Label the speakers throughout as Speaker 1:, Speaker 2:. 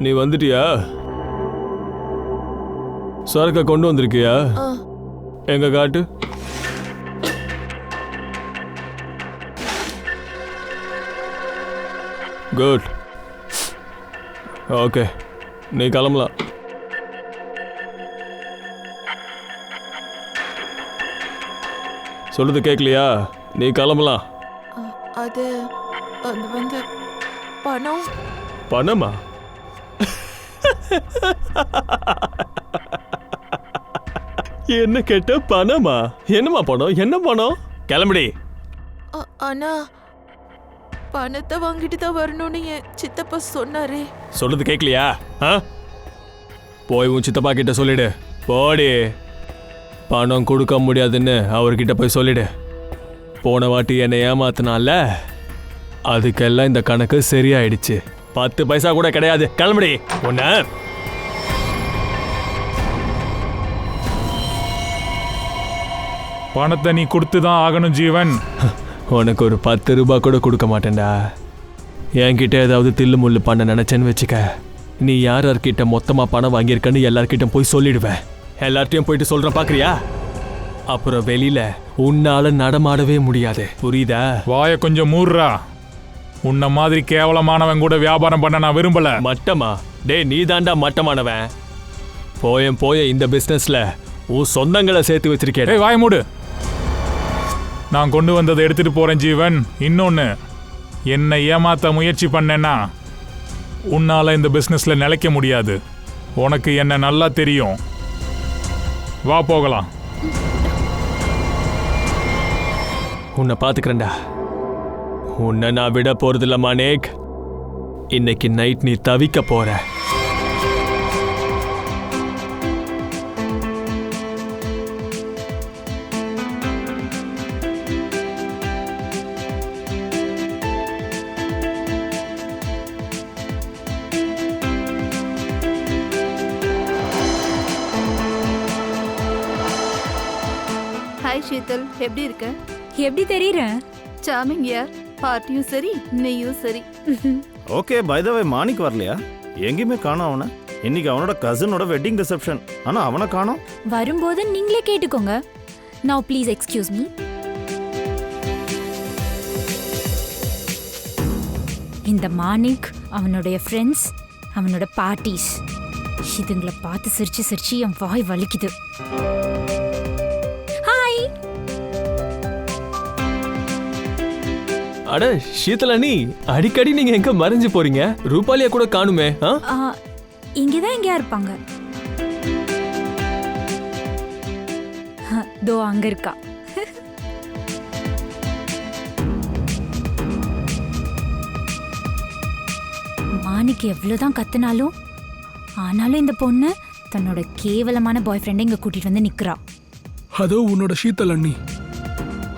Speaker 1: நீ வந்துட்டியா? சரக்க கொண்டு வந்திருக்கியா? எங்க காட்டு. குட். ஓகே, நீ கிளம்பலாம். சொல்றது கேட்கலையா? நீ கிளம்பலாம்.
Speaker 2: அது வந்து பணம்.
Speaker 1: பணமா? என்ன கேட்ட? பணமா? என்னமா பணம்? என்ன பணம்? கிளம்புடி.
Speaker 2: அண்ணா, பணத்தை வாங்கிட்டு தான் வரணும்னு என் சித்தப்பா சொன்னாரே.
Speaker 1: சொல்றது கேட்கலையா? போய் உன் சித்தப்பா கிட்ட சொல்லிடு. போடி. பணம் கொடுக்க முடியாதுன்னு அவர்கிட்ட போய் சொல்லிடு. போன வாட்டி என்னை ஏமாத்தினால அதுக்கெல்லாம் இந்த கணக்கு சரியாயிடுச்சு. 10 பைசா கூட கிடையாது. கிளம்புடி. உன்ன
Speaker 3: பணத்தை நீ கொடுத்துதான் ஆகணும் ஜீவன்.
Speaker 1: உனக்கு ஒரு 10 ரூபாய் கூட கொடுக்க மாட்டேன்டா. என்கிட்ட ஏதாவது தில்லு முள்ளு பண்ண நினைச்சேன்னு வச்சுக்க, நீ யார் யார்கிட்ட மொத்தமா பணம் வாங்கியிருக்கன்னு எல்லார்கிட்டும் போய் சொல்லிடுவேன். எல்லார்ட்டையும் போயிட்டு சொல்றேன், பாக்குறியா? அப்புறம் வெளியில உன்னால நடமாடவே முடியாது. புரியுதா?
Speaker 3: வாய கொஞ்சம் மூடுறா. உன்ன மாதிரி கேவலமானவன் கூட வியாபாரம் பண்ண நான் விரும்பல.
Speaker 1: மட்டமா? டே, நீ தாண்டா மட்டமானவன். போய இந்த பிசினஸ்ல உன் சொந்தங்களை சேர்த்து வச்சிருக்கேன்.
Speaker 3: வாய மூடு. நான் கொண்டு வந்ததை எடுத்துட்டு போறேன் ஜீவன். இன்னொன்னு, என்னை ஏமாத்த முயற்சி பண்ணேன்னா உன்னால இந்த பிசினஸ்ல நிலைக்க முடியாது. உனக்கு என்ன நல்லா தெரியும். வா போகலாம்.
Speaker 1: உன்னை பாத்துக்கிறேன்டா. உன்னை நான் விட போறதில்ல மானேக். இன்னைக்கு நைட் நீ தவிக்க போற.
Speaker 4: ஹாய் ஷீதல், எப்படி இருக்க?
Speaker 5: எப்படி தெரியறேன்?
Speaker 4: சாமிங் யார். பார்ட்டியும் சரி, நெய்யும் சரி.
Speaker 6: ஓகே, பை த வே மாணிக் வரலையா? எங்கேயுமே காணோம் அவனை. இன்னைக்கு அவனோட கசினோட வெட்டிங் ரிசப்ஷன். ஆனா அவனை காணோம்.
Speaker 5: வரும்போது நீங்களே கேட்டுக்கோங்க. நவ ப்ளீஸ் எக்ஸ்கியூஸ் மீ. இந்த மாணிக், அவனுடைய ஃப்ரெண்ட்ஸ், அவனோட பார்ட்டிஸ், இதுங்களை பார்த்து சிரிச்சு சிரிச்சு என் வாய் வலிக்குது. ஹாய்.
Speaker 1: அட ஷீதலனி, அடிக்கடி நீங்க எங்க மறைஞ்சு போறீங்க? ரூபாலியா கூட காணுமே.
Speaker 5: இங்கதான் எங்கயா இருப்பாங்க. தோ அங்க இருக்கா. மாணிக்கு எவ்வளவுதான் கத்துனாலும் ஆனாலும் இந்த பொண்ணு தன்னோட கேவலமான பாய் ஃப்ரெண்டை இங்க கூட்டிட்டு வந்து நிக்கிறா.
Speaker 7: அதோ உன்னோட ஷீதல் அண்ணி,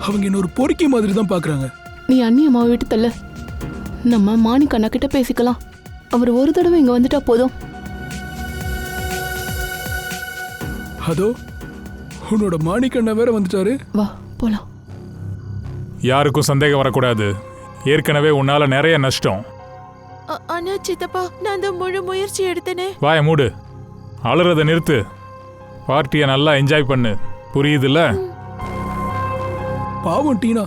Speaker 7: அவங்க என்ன ஒரு பொறுக்கி மாதிரி தான் பாக்குறாங்க.
Speaker 8: நீ அண்ணி அம்மாவை விட்டு தள்ள. நம்ம மாணிக் அண்ணா கிட்ட பேசிக்கலாம். அவர் ஒரு தடவை இங்க வந்துட்டா போதும்.
Speaker 7: அதோ உன்னோட மாணிக் அண்ணா வேற வந்துட்டாரு.
Speaker 8: வா போலாம்.
Speaker 3: யாருக்கும் சந்தேகம் வரக்கூடாது. ஏற்கனவே உன்னால நிறைய நஷ்டம்.
Speaker 2: அண்ணா சித்தப்பா, நான் அந்த முழு முயற்சி எடுத்தேனே.
Speaker 3: வாய மூடு. அழுறத நிறுத்து. பார்ட்டியை நல்லா என்ஜாய் பண்ணு. புரியுதுல்ல?
Speaker 7: பாவம் டீனா,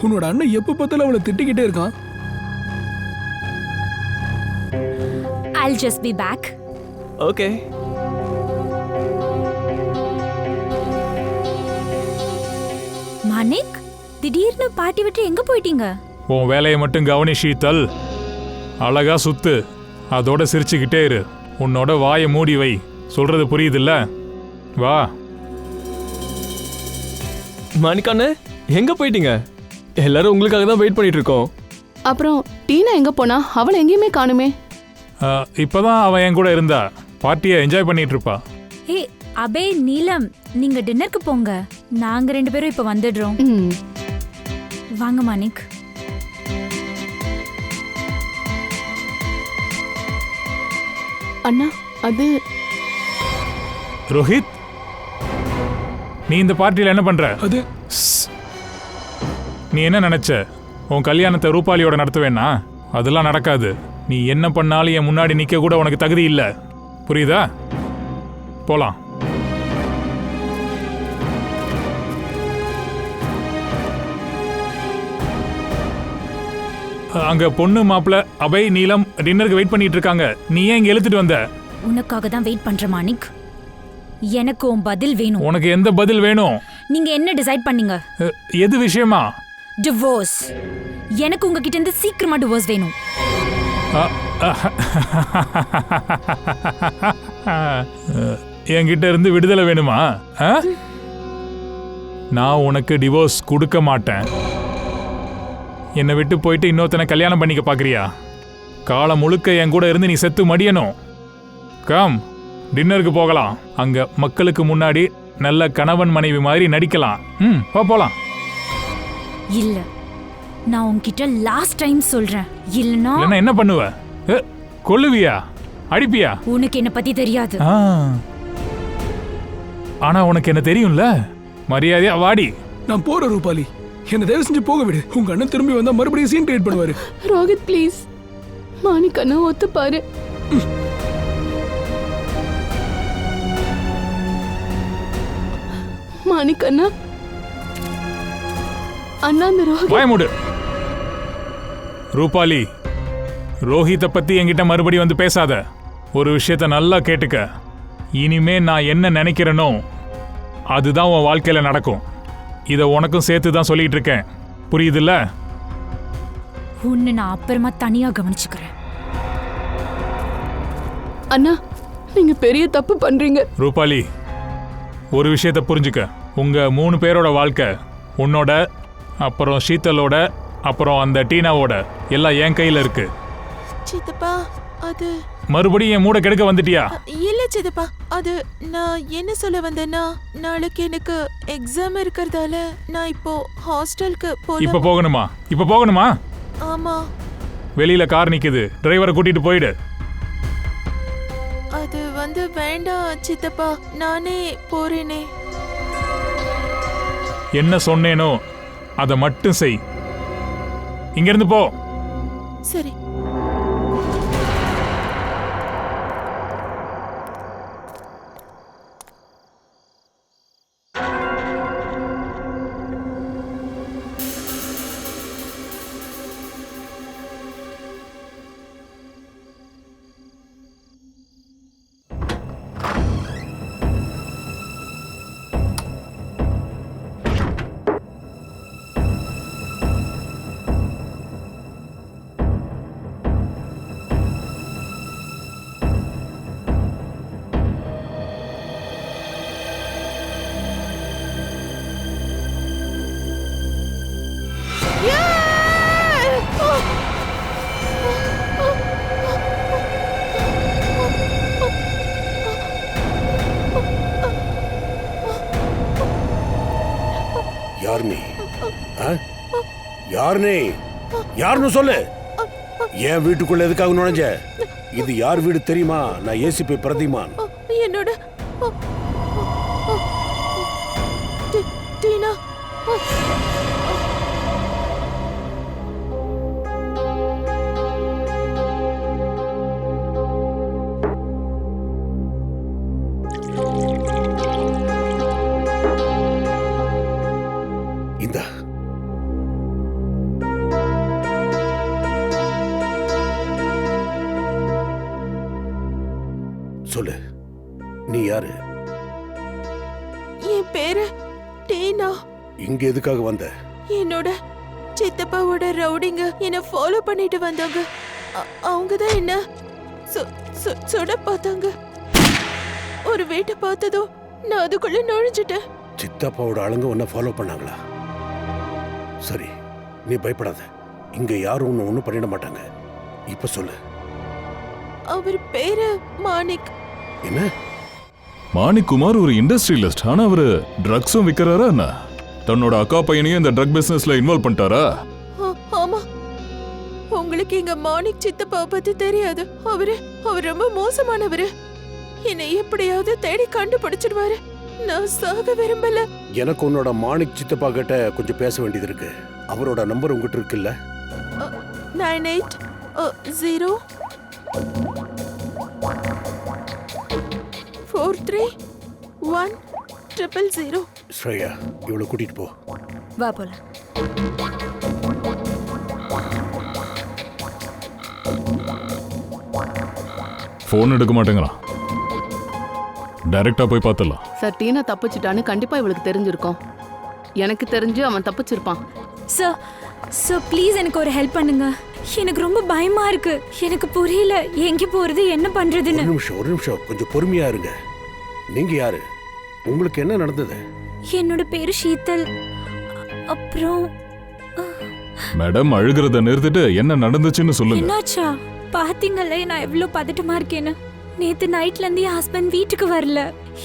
Speaker 7: உன்னோட அண்ணன் எப்ப பார்த்தாலும் அவளை திட்டிக்கிட்டே இருக்கான்.
Speaker 5: I'll just be back.
Speaker 1: Okay.
Speaker 5: Manik, திடீர்னு பார்ட்டி விட்டு எங்க போயிட்டீங்க?
Speaker 3: உன் வேலையை மட்டும் கவனி ஷீதல். அழகா சுத்து. அதோட சிரிச்சுக்கிட்டே இரு. உன்னோட வாயை மூடி வை. சொல்றது புரியுதுல்ல? வா.
Speaker 1: மாணிக்கானே, எங்க போயிட்டீங்க? எல்லாரும் உங்களுக்காக தான் வெயிட் பண்ணிட்டு இருக்கோம்.
Speaker 8: அப்புறம் டீனா எங்க போனா? அவளை எங்கேயுமே காணுமே.
Speaker 3: இப்பதான் அவன் என் கூட இருந்தா. பார்ட்டியை என்ஜாய் பண்ணிட்டு இருப்பா.
Speaker 5: ஏ அபே, நீலம், நீங்க டின்னருக்கு போங்க. நாங்க 2 பேரும் இப்ப வந்துடுறோம். வாங்க மாணிக்.
Speaker 8: அண்ணா, அது
Speaker 3: ரோஹித், நீ இந்த பார்ட்டியில் என்ன பண்ற?
Speaker 7: அது
Speaker 3: நீ என்ன நினைச்ச? உன் கல்யாணத்தை ரூபாலியோட நடத்துவேன்னா? அதெல்லாம் நடக்காது. நீ என்ன பண்ணாலும் என் முன்னாடி நிக்க கூட உனக்கு தகுதி இல்லை. புரியுதா? போலாம். அங்க பொண்ணு மாப்பிள்ள அபய் நீலம் டின்னருக்கு வெயிட் பண்ணிட்டு இருக்காங்க. நீ ஏன் இங்க இழுத்துட்டு வந்த?
Speaker 5: உனக்காக தான் வெயிட் பண்ற மாணிக். எனக்கு உன் பதில் வேணும்.
Speaker 3: உனக்கு எந்த பதில் வேணும்?
Speaker 5: நீங்க என்ன டிசைட் பண்ணீங்க?
Speaker 3: எது விஷயமா?
Speaker 5: டிவோர்ஸ். எனக்கு உங்ககிட்ட இருந்து சீக்கிரமா டிவோர்ஸ் வேணும்.
Speaker 3: என்கிட்ட இருந்து விடுதலை வேணுமா? நான் உனக்கு டிவோர்ஸ் கொடுக்க மாட்டேன். என்னை விட்டு போயிட்டு இன்னொருத்தனை கல்யாணம் பண்ணிக்க பாக்குறியா? காலம் முழுக்க என் கூட இருந்து நீ செத்து மடியணும். கம், டின்னருக்கு போகலாம். அங்க மக்களுக்கு முன்னாடி நல்ல கணவன் மனைவி மாதிரி நடிக்கலாம். போலாம்.
Speaker 5: இல்ல, நான் உன்கிட்ட லாஸ்ட் டைம் சொல்றேன். இல்லனா
Speaker 3: என்ன பண்ணுவ? கொல்லுவியா? அடிப்பியா?
Speaker 5: உனக்கு என்ன பத்தி தெரியாது.
Speaker 3: ஆனா உனக்கு என்ன தெரியும்ல. மரியாதையா வாடி.
Speaker 7: நான் போற ரூபாலி, என்ன தயவு செஞ்சு போக விடு. உங்க அண்ணன் திரும்பி வந்தா மறுபடியும் சீன் கிரியேட் பண்ணுவாரு.
Speaker 8: ரோஹித் ப்ளீஸ், மாணிக் அண்ணா ஒத்துப்பாரு. மாணிக் அண்ணா, அண்ணா அந்த ரோஹித்.
Speaker 3: வாய மூடு. ரூபாலி, ரோஹித்தை பத்தி என்கிட்ட மறுபடியும் வந்து பேசாத. ஒரு விஷயத்த நல்லா கேட்டுக்க. இனிமே நான் என்ன நினைக்கிறேனோ அதுதான் உன் வாழ்க்கையில நடக்கும். இதை உனக்கும் சேர்த்து தான் சொல்லிட்டு இருக்கேன். புரியுதுல்ல?
Speaker 5: உன்னை நான் அப்புறமா தனியா கவனிச்சுக்கிறேன்.
Speaker 8: அண்ணா, நீங்க பெரிய தப்பு பண்றீங்க.
Speaker 3: ரூபாலி, ஒரு விஷயத்த புரிஞ்சுக்க. உங்க 3 பேரோட வாழ்க்கை, உன்னோட, அப்புறம் ஷீத்தலோட, அப்புறம் அந்த டீனாவோட, எல்லாம் என் கையில இருக்கு.
Speaker 2: சித்தப்பா, அது
Speaker 3: மறுபடியும் என் மூட கெடுக்க வந்துட்டியா?
Speaker 2: இல்ல சித்தப்பா, அது நான் என்ன சொல்ல வந்தேன்னா, நாளைக்கு எனக்கு எக்ஸாம் இருக்கிறதால நான் இப்போ ஹாஸ்டலுக்கு
Speaker 3: இப்ப போகணுமா? இப்ப போகணுமா?
Speaker 2: ஆமா.
Speaker 3: வெளியில கார் நிக்குது, டிரைவரை கூட்டிட்டு போயிடு.
Speaker 2: அது வேண்டாம் சித்தப்பா, நானே போறேனே.
Speaker 3: என்ன சொன்னேனோ அதை மட்டும் செய். இங்க இருந்து போ.
Speaker 2: சரி.
Speaker 9: யார் நீ? யார் நீ? யாருன்னு சொல்லு. என் வீட்டுக்குள்ள எதுக்காக நுழைஞ்ச? இது யார் வீடு தெரியுமா? நான் ஏசிபி பிரதிமான்.
Speaker 2: என்னோட டீனா.
Speaker 9: இந்தா சொல்லு, நீ யாரு?
Speaker 2: என் பேரு டீனா.
Speaker 9: இங்க எதுக்காக வந்த?
Speaker 2: என்னோட சித்தப்பாவோட ரவுடிங்க என்ன ஃபாலோ பண்ணிட்டு வந்தாங்க. அவங்க தான் என்ன சுட பார்த்தாங்க. ஒரு வீட்டை பார்த்ததும் நான் அதுக்குள்ள நுழைஞ்சிட்டேன்.
Speaker 9: சித்தப்பாவோட ஆளுங்க உன்னை ஃபாலோ பண்ணாங்களா? சரி, நீ பயப்படாத. இங்க யாரும் உன்னை ஒன்றும் பண்ணிட மாட்டாங்க. இப்ப சொல்லு.
Speaker 2: அவர் பேரு மாணிக்.
Speaker 9: என்ன?
Speaker 10: மாணிக் குமார் ஒரு இண்டஸ்ட்ரியலிஸ்ட். ஆனா அவரு ட்ரக்ஸும் விற்கிறாரா என்ன? தன்னோட அக்கா பையனையும் இந்த ட்ரக் பிசினஸ்ல இன்வால்வ் பண்ணிட்டாரா?
Speaker 2: ஆமா. உங்களுக்கு எங்க மாணிக் சித்தப்பா பத்தி தெரியாது. அவர் ரொம்ப மோசமானவரு. என்னை எப்படியாவது தேடி கண்டுபிடிச்சிடுவாரு. நான் சாக விரும்பல.
Speaker 9: எனக்கு உன்னோட மாணிக் சித்தப்பா கிட்ட கொஞ்சம் பேச வேண்டியது இருக்கு. அவரோட நம்பர் உங்ககிட்ட இருக்குல்ல?
Speaker 2: 98 0 431000.
Speaker 9: ஸ்ரேயா இவளை கூட்டிட்டு போ.
Speaker 4: வா போலாம்.
Speaker 10: ஃபோன் எடுக்க மாட்டேங்கிறான். டைரக்டா போய் பார்த்துடலாம்.
Speaker 8: சார் டீனா தப்பிச்சிட்டான்னு கண்டிப்பா இவளுக்கு தெரிஞ்சிருக்கும். எனக்கு தெரிஞ்சு அவன் தப்பிச்சிருப்பான்.
Speaker 5: சார் சார் ப்ளீஸ் எனக்கு ஒரு ஹெல்ப் பண்ணுங்க. எனக்கு ரொம்ப பயமா இருக்கு. எனக்கு புரியல எங்க போறது என்ன பண்றதுன்னு.
Speaker 9: ஒரு நிமிஷம் கொஞ்சம் பொறுமையா இருங்க. நீங்க யாரு? உங்களுக்கு என்ன நடந்தது?
Speaker 5: என்னோட பேரு ஷீதல். அப்புறம்
Speaker 10: மேடம் அழுகிறத நிறுத்திட்டு என்ன நடந்துச்சுன்னு சொல்லுங்க.
Speaker 5: என்னாச்சா? பாத்தீங்களே நான் எவ்வளவு பதட்டமா இருக்கேன்னு. நேத்து நைட்ல இருந்து என் ஹஸ்பண்ட் வீட்டுக்கு வரல.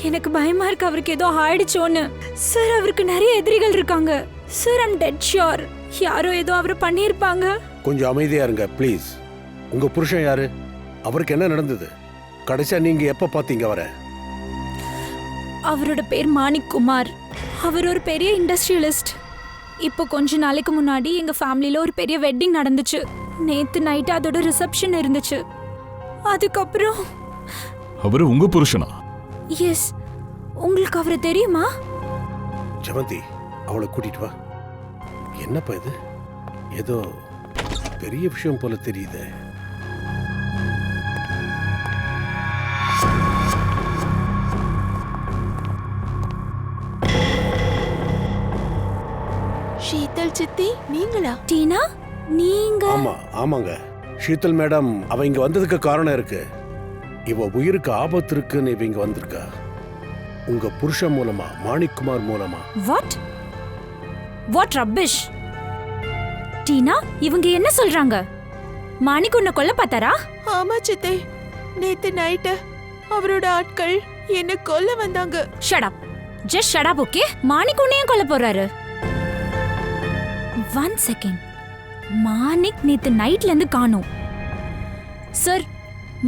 Speaker 5: எனக்கு பயமா இருக்கு அவருக்கு ஏதோ ஆயிடுச்சோன்னு. சார் அவருக்கு நிறைய எதிரிகள் இருக்காங்க. சார் ஐம் டெட் ஷூர் யாரோ ஏதோ அவரை பண்ணியிருப்பாங்க.
Speaker 9: கொஞ்சம் அமைதியா இருங்க ப்ளீஸ். உங்க புருஷன் யாரு? அவருக்கு என்ன நடந்தது? கடைசியா நீங்க எப்ப பாத்தீங்க அவரை?
Speaker 5: அவரோட பேர் மாணிக் குமார். அவர் ஒரு பெரிய இண்டஸ்ட்ரியலிஸ்ட். இப்போ கொஞ்ச நாளைக்கு முன்னாடி எங்க ஃபேமிலியில ஒரு பெரிய வெட்டிங் நடந்துச்சு. நேத்து நைட் அதோட ரிசப்ஷன் இருந்துச்சு. அதுக்கப்புறம்
Speaker 10: அவரு உங்க புருஷனா?
Speaker 5: எஸ். உங்களுக்கு அவரை தெரியுமா?
Speaker 9: ஜெவந்தி அவளை கூட்டிட்டு வா. என்னப்பா இது? ஏதோ பெரிய விஷயம் போல தெரியுது.
Speaker 2: ஷீதல் சித்தி நீங்களா?
Speaker 5: டீனா நீங்க?
Speaker 9: ஆமாங்க ஷீதல் மேடம். அவ இங்க வந்ததுக்கு காரணம் இருக்கு. இவ உயிருக்கு ஆபத்து இருக்குன்னு இவ இங்க வந்திருக்கா. உங்க புருஷன் மூலமா, மாணிக்குமார் மூலமா.
Speaker 5: What rubbish. டீனா இவங்க என்ன சொல்றாங்க? மாணிக் உன்னை கொல்ல பார்த்தாரா?
Speaker 2: ஆமா சித்தி. நேத்து நைட்டு அவரோட ஆட்கள் என்ன கொல்ல வந்தாங்க.
Speaker 5: Shut up. Just shut up okay? Manik உன்னையும் கொல்ல போறாரு. 1 செகண்ட். மாணிக் நேத்து நைட்ல இருந்து காணோம். சார்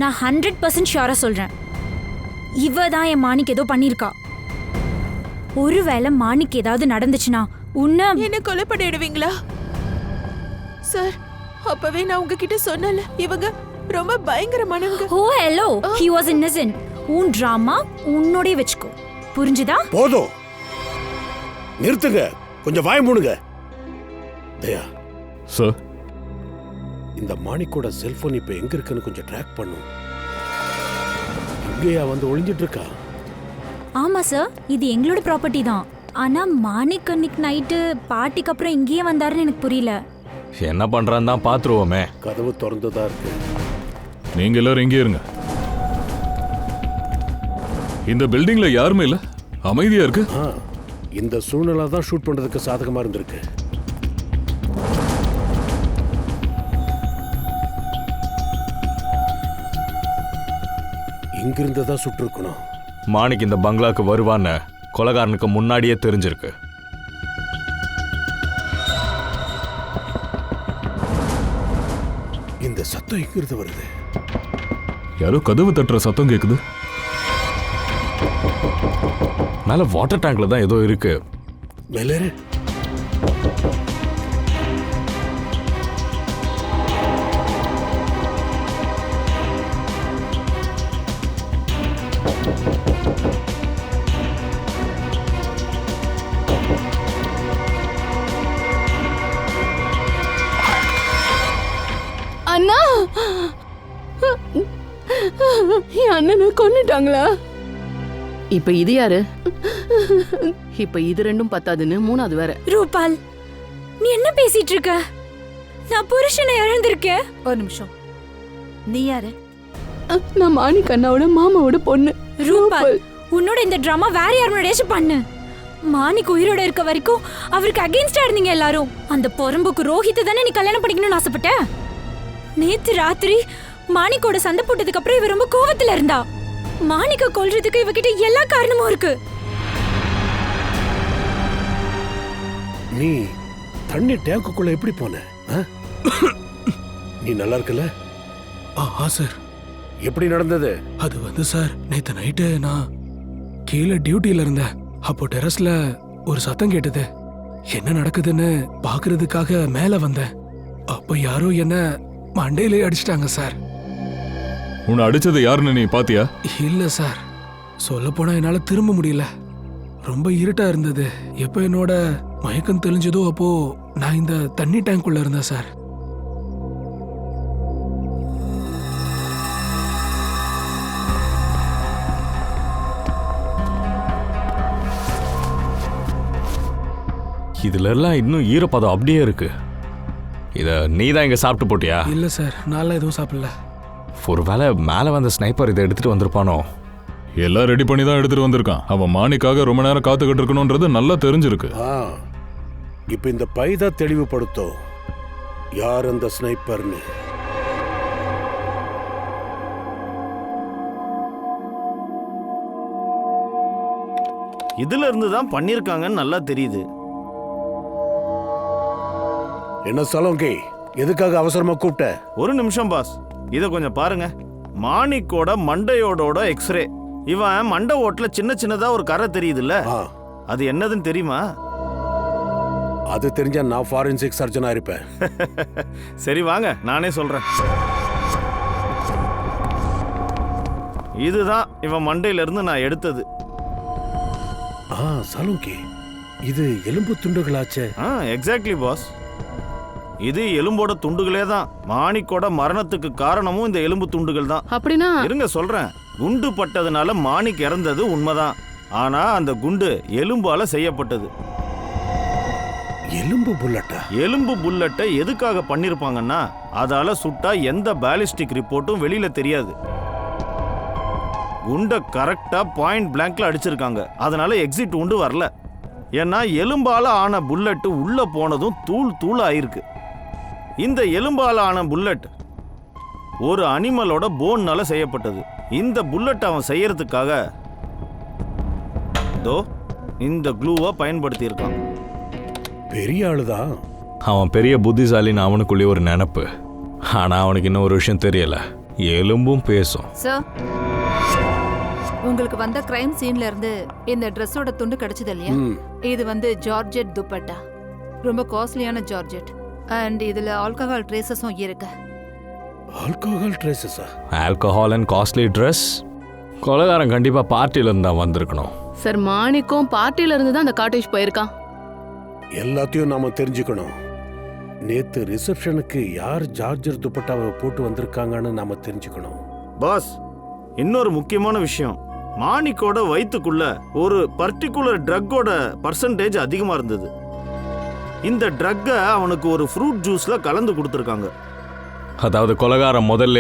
Speaker 5: நான் 100% ஷியோரா சொல்றேன். இவ தான் என் மாணிக் ஏதோ பண்ணிருக்கா. ஒருவேளை மாணிக் ஏதாவது நடந்துச்சுன்னா
Speaker 2: என்ன கொலை பண்ணிடுவீங்களா? சார் அப்பவே நான் உங்ககிட்ட சொன்னல இவங்க ரொம்ப பயங்கரமானவங்க.
Speaker 5: ஓ ஹலோ, he was innocent. உன் டிராமா உன்னோடே வெச்சுக்கோ. புரிஞ்சுதா?
Speaker 9: போதும் நிறுத்துங்க. கொஞ்சம் வாய் மூடுங்க. தயா
Speaker 10: சார்
Speaker 9: இந்த மாணிக்கோட செல்போன் இப்ப எங்க இருக்குன்னு கொஞ்சம் ட்ராக் பண்ணும். இங்கேயா வந்து ஒளிஞ்சிட்டு இருக்கா?
Speaker 5: ஆமா சார், இது எங்களோட ப்ராப்பர்ட்டி தான். ஆனா மாணிக் அன்னைக்கு நைட்டு பார்ட்டிக்கு அப்புறம் இங்கேயே வந்தாருன்னு எனக்கு புரியல.
Speaker 11: என்ன பண்றான்னு தான் பாத்துருவோமே.
Speaker 9: கதவு திறந்துதான் இருக்கு.
Speaker 10: நீங்க எல்லாரும் இங்கே இருங்க. இந்த பில்டிங்ல யாருமே இல்ல, அமைதியா இருக்கு.
Speaker 9: இந்த சூழ்நிலை தான் ஷூட் பண்றதுக்கு சாதகமா இருந்திருக்கு. இங்கிருந்து தான் சுட்டு இருக்கணும்.
Speaker 11: மாணிக் இந்த பங்களாக்கு வருவான்னு கொலைகாரனுக்கு முன்னாடியே தெரிஞ்சிருக்கு.
Speaker 9: இந்த சத்தம் எங்கிருந்து வருது?
Speaker 10: யாரோ கதவு தட்டுற சத்தம் கேக்குது.
Speaker 11: மேல வாட்டர் டேங்க்ல தான் ஏதோ இருக்கு.
Speaker 9: மேலே
Speaker 8: அண்ணா, என் அண்ணனை கொன்னுட்டாங்களா? இப்ப இது யாரு? இப்ப இது ரெண்டும் பத்தாதுன்னு மூணாவது வேற.
Speaker 5: ரூபால் நீ என்ன பேசிட்டு இருக்க? நான் புருஷனை இழந்திருக்கேன்.
Speaker 4: ஒரு நிமிஷம். நீ யாரு?
Speaker 8: நான் மாணிக் அண்ணாவோட மாமாவோட பொண்ணு.
Speaker 5: ரூபால் உன்னோட இந்த டிராமா வேற யார் முன்னாடியாச்சும் பண்ணு. மாணிக் உயிரோட இருக்க வரைக்கும் அவருக்கு அகைன்ஸ்டா இருந்தீங்க எல்லாரும். அந்த பொறம்புக்கு ரோஹித்தை தானே நீ கல்யாணம் பண்ணிக்கணும்னு ஆசைப்பட்ட. நேத்து ராத்திரி மாணிக்கோட சண்டை போட்டதுக்கு அப்புறம் இவ ரொம்ப கோவத்துல இருந்தா. மாணிக்க கொல்றதுக்கு இவகிட்ட எல்லா காரணமும் இருக்கு.
Speaker 9: நீ தண்ணி டேங்குக்குள்ள எப்படி போன? நீ நல்லா இருக்கல?
Speaker 7: சார்.
Speaker 9: எப்படி நடந்தது?
Speaker 7: அது வந்து சார், நேத்து நைட்டு நான் கீழே டியூட்டியில இருந்தேன். அப்போ டெரஸ்ல ஒரு சத்தம் கேட்டது. என்ன நடக்குதுன்னு பாக்குறதுக்காக மேல வந்தேன். அப்போ யாரோ என்ன மண்டையிலே அடிச்சிட்டாங்க சார்.
Speaker 10: உன்னை அடிச்சது யாருன்னு நீ பாத்தியா?
Speaker 7: இல்ல சார், சொல்லப்போனா என்னால திரும்ப முடியல. ரொம்ப இருட்டா இருந்தது. எப்போ என்னோட மயக்கம் தெளிஞ்சதோ அப்போ நான் இந்த தண்ணி டேங்க்குள்ள இருந்தேன் சார்.
Speaker 11: இதுல எல்லாம் இன்னும் ஈரப்பதம் அப்படியே இருக்கு. இத நீ தான் இங்க சாப்பிட்டு போட்டியா?
Speaker 7: இல்ல சார், நான்லாம் எதுவும் சாப்பிடல.
Speaker 11: ஒருவேளை மேல வந்த ஸ்னைப்பர் இதை எடுத்துட்டு வந்திருப்பானோ?
Speaker 10: எல்லாம் ரெடி பண்ணி தான் எடுத்துட்டு வந்திருக்கான். அவன் மாணிக்காக ரொம்ப நேரம் காத்துக்கிட்டு இருக்கணும்ன்றது நல்லா தெரிஞ்சிருக்கு.
Speaker 9: இப்ப இந்த பைதா தெளிவுபடுத்தும் யார் அந்த ஸ்னைப்பர்னு.
Speaker 6: இதுல இருந்து தான் பண்ணிருக்காங்கன்னு நல்லா தெரியுது.
Speaker 9: என்ன சலோங்கி, எதுக்காக அவசரமா கூப்பிட்ட?
Speaker 6: ஒரு நிமிஷம் பாஸ், இத கொஞ்சம் பாருங்க. மாணிக்கோட மண்டையோட எக்ஸ்ரே. இவன் மண்டை ஓட்டுல சின்ன சின்னதா ஒரு கரை தெரியுதுல்ல, அது என்னதுன்னு தெரியுமா?
Speaker 9: அது தெரிஞ்சா நான் ஃபாரன்சிக் சர்ஜனா இருப்பேன்.
Speaker 6: சரி வாங்க, நானே சொல்றேன். இதுதான் இவன் மண்டையில இருந்து நான் எடுத்தது.
Speaker 9: சலோங்கி, இது எலும்பு துண்டுகளாச்சே.
Speaker 6: எக்ஸாக்ட்லி பாஸ், இது எலும்போட துண்டுகளே தான். மாணிக்கோட மரணத்துக்கு காரணமும் இந்த எலும்பு துண்டுகள் தான்.
Speaker 8: அப்படின்னா
Speaker 6: இருங்க சொல்றேன். குண்டு பட்டதுனால மாணிக் இறந்தது உண்மைதான். ஆனா அந்த குண்டு எலும்பால செய்யப்பட்டது.
Speaker 9: எலும்பு புல்லட்டா?
Speaker 6: எலும்பு புல்லட்டை எதுக்காக பண்ணிருப்பாங்கன்னா, அதால சுட்டா எந்த பாலிஸ்டிக் ரிப்போர்ட்டும் வெளியில தெரியாது. குண்டை கரெக்டா பாயிண்ட் பிளாங்க்ல அடிச்சிருக்காங்க. அதனால எக்ஸிட் உண்டு வரல. ஏன்னா எலும்பால ஆன புல்லட் உள்ள போனதும் தூள் தூள் ஆயிருக்கு. இந்த எலும்பால ஆன புல்லட் ஒரு அனிமலோட போன்னால செய்யப்பட்டது. இந்த புல்லட் அவன் செய்யறதுக்காக இந்த க்ளூவை பயன்படுத்தி இருக்கான்.
Speaker 9: பெரிய ஆளுதான்.
Speaker 11: அவன் பெரிய புத்திசாலின்னு அவனுக்குள்ளே ஒரு நினப்பு. ஆனா அவனுக்கு இன்னும் ஒரு விஷயம் தெரியல. எலும்பும் பேசும்.
Speaker 4: சார், உங்களுக்கு வந்த கிரைம் சீன்ல இருந்து இந்த ட்ரெஸ்ஸோட துண்டு கிடைச்சது இல்லையா? இது வந்து ஜார்ஜெட் துப்பட்டா, ரொம்ப காஸ்ட்லியான ஜார்ஜெட். அண்ட் இதுல ஆல்கஹால் ட்ரேசஸும் இருக்கு.
Speaker 9: ஆல்கஹால் ட்ரேசஸா?
Speaker 11: Alcohol and costly dress. கொலைகாரன் கண்டிப்பா பார்ட்டில இருந்தா வந்திருக்கணும்.
Speaker 8: சார், மாணிக்கும் பார்ட்டில இருந்து தான் அந்த காட்டேஜ் போயிருக்கான்.
Speaker 9: எல்லாத்தையும் நாம தெரிஞ்சுக்கணும். நேத்து ரிசப்ஷனுக்கு யார் ஜார்ஜர் துப்பட்டாவை போட்டு வந்திருக்காங்கன்னு நாம தெரிஞ்சுக்கணும்.
Speaker 6: பாஸ், இன்னொரு முக்கியமான விஷயம். மாணிக்கோட வயிற்றுக்குள்ள ஒரு பர்டிகுலர் ட்ரக்கோட பர்சன்டேஜ் அதிகமா இருந்தது. இந்த ட்ரக்கை அவனுக்கு ஒரு ஃப்ரூட் ஜூஸ்ல கலந்து கொடுத்துருக்காங்க.
Speaker 11: அதாவது கொலைகாரன் முதல்ல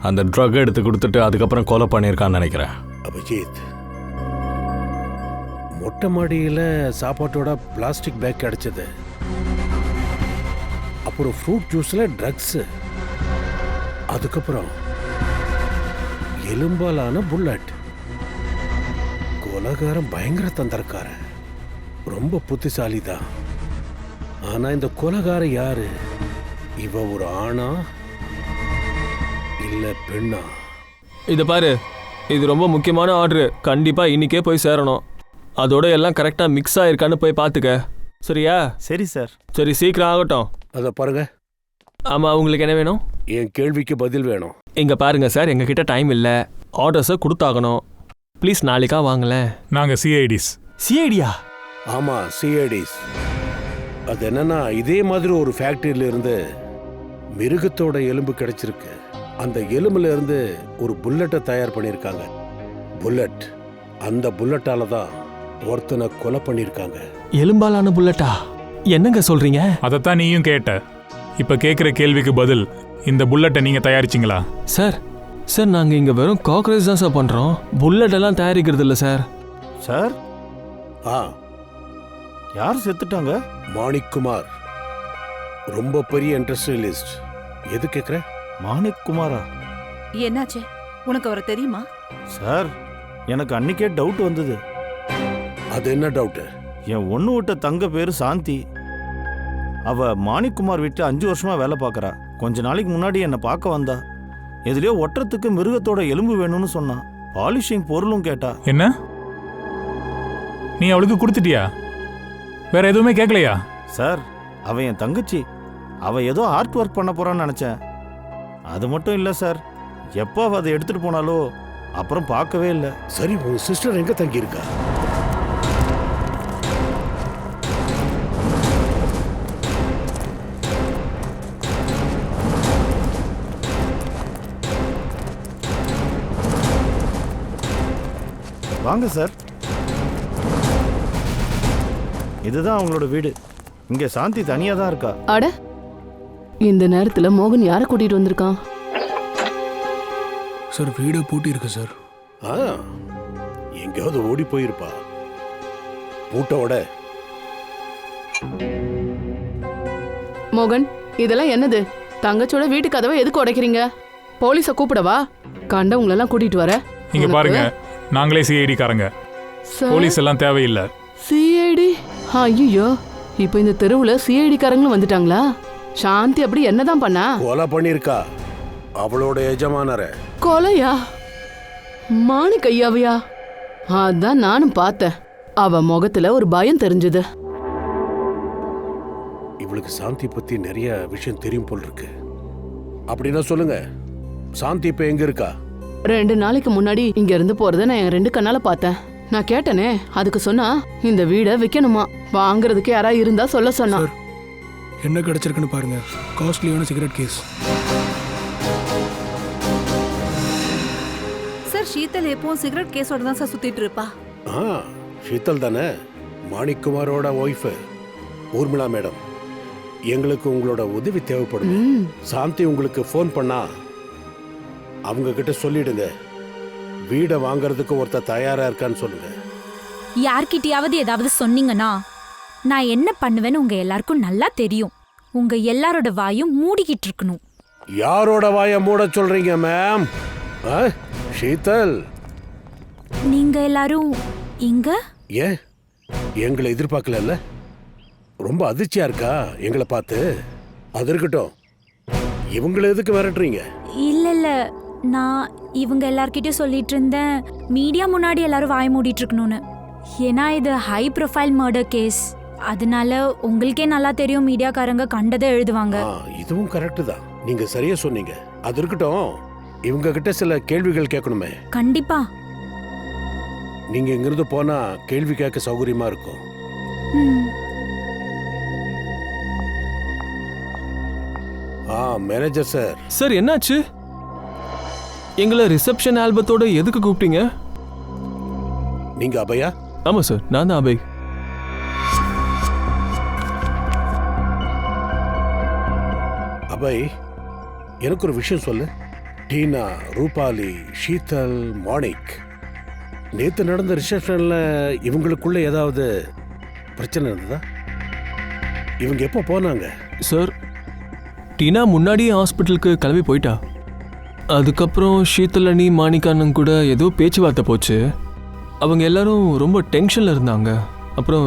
Speaker 11: அந்த ட்ரக் எடுத்து கொடுத்துட்டு அதுக்கப்புறம் கொலை பண்ணியிருக்கான்னு நினைக்கிறேன்.
Speaker 9: அபிஜித், மொட்டை மாடியில சாப்பாட்டோட பிளாஸ்டிக் பேக் கிடைச்சது. அப்புறம் ஃப்ரூட் ஜூஸ்ல ட்ரக்ஸ். அதுக்கப்புறம் எலும்பாலான புல்லட். கொலைகாரன் பயங்கர தந்திரக்காரன், ரொம்ப புத்திசாலி தான். ஆனா இந்த கொலைகாரன் யாரு? இவ ஒரு ஆணா இல்ல பெண்ணா?
Speaker 1: இதை பாரு, இது ரொம்ப முக்கியமான ஆர்டரு. கண்டிப்பா இன்னைக்கே போய் சேரணும். அதோட எல்லாம் கரெக்டா மிக்ஸ் ஆயிருக்கான்னு போய் பார்த்துக்க. சரியா?
Speaker 6: சரி சார்.
Speaker 1: சரி, சீக்கிரம் ஆகட்டும்.
Speaker 9: அத பாருங்க.
Speaker 1: ஆமா, உங்களுக்கு என்ன வேணும்?
Speaker 9: என் கேள்விக்கு பதில் வேணும்.
Speaker 1: இங்க பாருங்க சார், எங்ககிட்ட டைம் இல்ல. ஆர்டர்ஸை கொடுத்தாகணும். ப்ளீஸ் நாளைக்கா வாங்கலேன்.
Speaker 3: நாங்க சிஐடிஸ்.
Speaker 1: சிஐடியா?
Speaker 9: ஆமா, சிஐடிஸ். அது என்னன்னா, இதே மாதிரி ஒரு ஃபேக்டரியில இருந்து மிருகத்தோட எலும்பு கிடைச்சிருக்கு. அந்த எலும்புல இருந்து ஒரு புல்லட்டை தயார் பண்ணியிருக்காங்க. புல்லட், அந்த புல்லட்டால தான் ஒருத்தனை கொலை பண்ணியிருக்காங்க.
Speaker 1: எலும்பாலான புல்லட்டா? என்னங்க சொல்றீங்க?
Speaker 3: அதைத்தான் நீயும் கேட்ட. இப்ப கேட்குற கேள்விக்கு பதில், இந்த புல்லட்டை நீங்க தயாரிச்சிங்களா?
Speaker 1: சார், நாங்க இங்க வெறும் காக்ரோச் தான் சார் பண்றோம். புல்லட் எல்லாம் தயாரிக்கிறது இல்ல சார்.
Speaker 6: சார், யார் செத்துட்டாங்க?
Speaker 9: மாணிக் குமார், ரொம்ப பெரிய இண்டஸ்ட்ரியலிஸ்ட். எது கேக்குற?
Speaker 6: மாணிக் குமாரா?
Speaker 4: என்னாச்சு, உனக்கு அவரை தெரியுமா?
Speaker 6: சார், எனக்கு அன்னைக்கே டவுட் வந்தது.
Speaker 9: அது என்ன டவுட்?
Speaker 6: என் ஒன்று விட்ட தங்க பேரு சாந்தி. அவ மாணிக்குமார் வீட்டில் 5 வருஷமா வேலை பார்க்கறா. கொஞ்ச நாளைக்கு முன்னாடி என்னை பார்க்க வந்தா. எதுலயோ ஒட்டுறதுக்கு மிருகத்தோட எலும்பு வேணும்னு சொன்னான். பாலிஷிங் பொருளும் கேட்டா.
Speaker 3: என்ன, நீ அவளுக்கு கொடுத்துட்டியா? வேற எதுவுமே கேட்கலையா?
Speaker 6: சார், அவ என் தங்கச்சி. அவ ஏதோ ஆர்ட் ஒர்க் பண்ண போறான்னு நினைச்சேன். அது மட்டும் இல்லை சார், எப்போ அவ அதை எடுத்துட்டு போனாலோ அப்புறம் பார்க்கவே இல்லை.
Speaker 9: சரி, உங்க சிஸ்டர் எங்க தங்கி இருக்கா?
Speaker 6: வாங்க சார், இதுதான் அவங்களோட வீடு. இங்க சாந்தி தனியா தான் இருக்கா.
Speaker 8: அட, இந்த நேரத்துல மோகன் யாரை கூட்டிட்டு வந்திருக்கான்?
Speaker 7: சார் வீடை பூட்டி இருக்கு சார்.
Speaker 9: எங்கேயாவது ஓடி போயிருப்பா. பூட்டோட.
Speaker 8: மோகன், இதெல்லாம் என்னது? தங்கச்சோட வீட்டு கதவை எதுக்கு உடைக்கிறீங்க? போலீஸை கூப்பிடவா? கண்டவங்களெல்லாம் கூட்டிட்டு வர.
Speaker 3: இங்க பாருங்க, நாங்களே சிஐடி காரங்க, போலீஸ் எல்லாம் தேவையில்லை.
Speaker 8: சிஐடி? ஐயோ, இப்போ இந்த தெருவுல சிஐடி காரங்களும் வந்துட்டாங்களா? சாந்தி அப்படி என்னதான் பண்ணா?
Speaker 9: கொலை பண்ணிருக்கா அவளோட எஜமானர.
Speaker 8: கொலையா? மாணிக் ஐயாவையா? அதான் நானும் பார்த்தேன். அவ முகத்துல ஒரு பயம் தெரிஞ்சது.
Speaker 9: இவளுக்கு சாந்தி பத்தி நிறைய விஷயம் தெரியும் போல் இருக்கு. அப்படின்னா சொல்லுங்க, சாந்தி இப்ப எங்க இருக்கா?
Speaker 8: 2 நாளைக்கு முன்னாடி இங்க இருந்து போறத நான் என் 2 கண்ணால பார்த்தேன். நான் கேட்டனே, அதுக்கு சொன்னா இந்த வீடை விற்கணுமா, வாங்குறதுக்கு யாரா இருந்தா சொல்ல சொன்னா.
Speaker 7: சார் என்ன கிடைச்சிருக்குன்னு பாருங்க. காஸ்ட்லியான சிகரெட் கேஸ்.
Speaker 4: சார் ஷீதல் எப்பவும் சிகரெட் கேஸோட தான் சார் சுத்திட்டு இருப்பா.
Speaker 9: ஷீதல் தானே, மாணிக்குமாரோட ஒய்ஃப் ஊர்மிளா மேடம். எங்களுக்கு உங்களோட உதவி தேவைப்படுது. சாந்தி உங்களுக்கு ஃபோன் பண்ணா அவங்க கிட்ட சொல்லிடுங்க, வீடை வாங்குறதுக்கு ஒருத்தர் தயாரா இருக்கான்னு சொல்லுங்க.
Speaker 5: யார்கிட்டயாவது ஏதாவது சொன்னீங்கன்னா நான் என்ன பண்ணுவேன்னு உங்க எல்லாருக்கும் நல்லா தெரியும். உங்க எல்லாரோட வாயும் மூடிக்கிட்டு இருக்கணும்.
Speaker 9: யாரோட வாயை மூட சொல்றீங்க மேம்? ஷீதல்,
Speaker 5: நீங்க எல்லாரும் இங்க?
Speaker 9: ஏன் எங்களை எதிர்பார்க்கல? ரொம்ப அதிர்ச்சியா இருக்கா எங்களை பார்த்து? அது இருக்கட்டும், இவங்களை எதுக்கு விரட்டுறீங்க?
Speaker 5: இல்ல, நான் இவங்க எல்லார்கிட்டயும் சொல்லிட்டு இருந்தேன், மீடியா முன்னாடி எல்லாரும் வாய் மூடிட்டு இருக்கணும்னு. ஏன்னா இது ஹை ப்ரொஃபைல் மர்டர் கேஸ். அதனால உங்களுக்கே நல்லா தெரியும், மீடியாக்காரங்க கண்டதை எழுதுவாங்க.
Speaker 9: இதுவும் கரெக்ட் தான், நீங்க சரியா சொன்னீங்க. அது இருக்கட்டும், இவங்க கிட்ட சில கேள்விகள் கேட்கணுமே.
Speaker 5: கண்டிப்பா.
Speaker 9: நீங்க இங்கிருந்து போனா கேள்வி கேட்க சௌகரியமா இருக்கும். Manager sir.
Speaker 1: சார் என்னாச்சு? எங்களை ரிசப்ஷன் ஆல்பத்தோட எதுக்கு கூப்பிட்டீங்க?
Speaker 9: நீங்க அபயா?
Speaker 1: ஆமா சார், நான் தான் அபய்.
Speaker 9: அபய், எனக்கு ஒரு விஷயம் சொல்லு. டீனா, ரூபாலி, ஷீதல், மாணிக், நேத்து நடந்த ரிசப்ஷன்ல இவங்களுக்குள்ள ஏதாவது பிரச்சனை இருந்ததா? இவங்க எப்போ போனாங்க?
Speaker 1: சார், டீனா முன்னாடியே ஹாஸ்பிட்டலுக்கு கிளம்பி போயிட்டா. அதுக்கப்புறம் ஷீதல் அண்ணி, மாணிக்கானன் கூட ஏதோ பேச்சுவார்த்தை போச்சு. அவங்க எல்லாரும் ரொம்ப டென்ஷன்ல இருந்தாங்க. அப்புறம்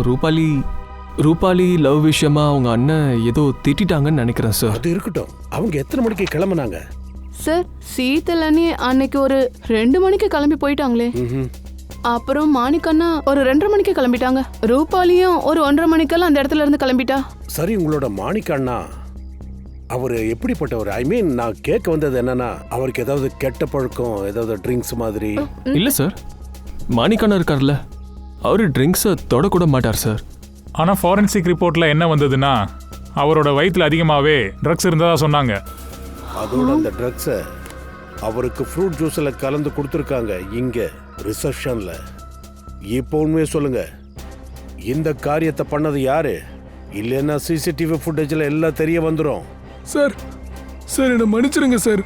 Speaker 1: ரூபாலி லவ் விஷயமா அவங்க அண்ணன் ஏதோ திட்டாங்கன்னு நினைக்கிறேன் சார்.
Speaker 9: அது இருக்கட்டும், அவங்க எத்தனை மணிக்கு கிளம்புனாங்க?
Speaker 8: சார், சீதல் அண்ணி அன்னைக்கு ஒரு 2 மணிக்கு கிளம்பி போயிட்டாங்களே. அப்புறம் மாணிக்கண்ணா ஒரு 2:30 மணிக்கு கிளம்பிட்டாங்க. ரூபாலியும் ஒரு 1:30 மணிக்கெல்லாம் அந்த இடத்துல இருந்து கிளம்பிட்டா.
Speaker 9: சரி, உங்களோட மாணிக்கண்ணா அவர் எப்படிப்பட்டவர்? ஐ மீன், நான் கேட்க வந்தது என்னன்னா, அவருக்கு ஏதாவது கெட்ட பழக்கம், ஏதாவது ட்ரிங்க்ஸ் மாதிரி?
Speaker 1: இல்ல சார், மாணிக்கண்ணா இருக்கார்ல, அவரு ட்ரிங்க்ஸை தொடக்கூட மாட்டார் சார்.
Speaker 3: ஆனால் ஃபாரன்சிக் ரிப்போர்ட்டில் என்ன வந்ததுன்னா, அவரோட வயிற்றில் அதிகமாகவே ட்ரக்ஸ் இருந்ததா சொன்னாங்க.
Speaker 9: அதோட அந்த ட்ரக்ஸை அவருக்கு ஃப்ரூட் ஜூஸில் கலந்து கொடுத்துருக்காங்க இங்க ரிசப்ஷன்ல. இப்போ உண்மையை சொல்லுங்க, இந்த காரியத்தை பண்ணது யாரு? இல்லைன்னா சிசிடிவி ஃபுட்டேஜில் எல்லாம் தெரிய வந்துடும்.
Speaker 7: சார் என்னை மன்னிச்சிருங்க சார்.